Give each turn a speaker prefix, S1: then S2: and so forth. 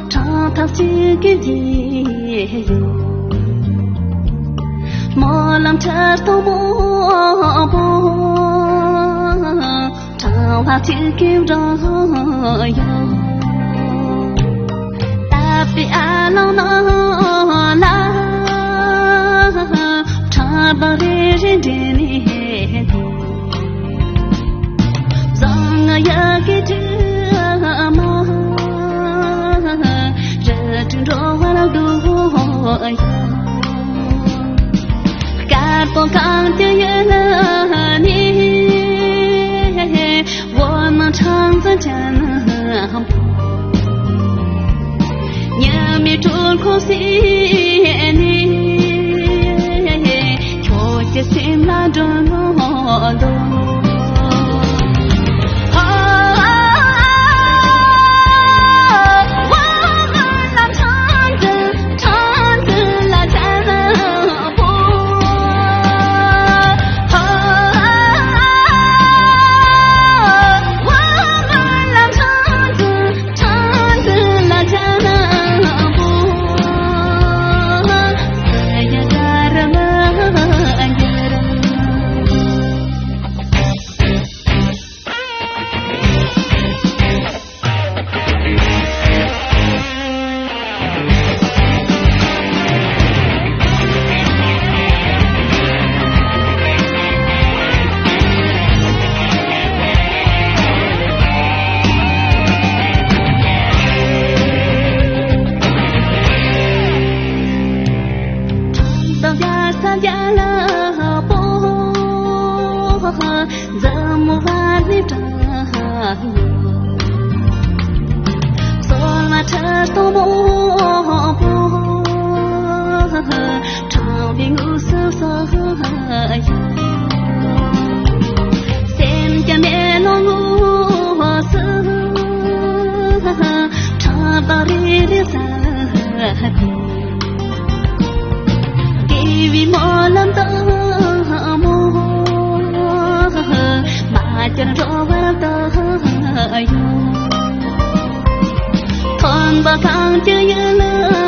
S1: 长堂几个夜哟，莫浪车都莫波，长话几个着哟，大比阿老那啦，长把的人的你。呀给这嘛，热情着我老多呀，干不干的呀你，我们唱在家那，娘们住口心里，瞧见心那着我多。家了不，怎么把你找哟？坐马车都莫不，长兵无手手哟。三家面龙无手，长把里的山。vì mò lần tơ mò mà chân rõ vào tơ thon ba khang chưa nhớ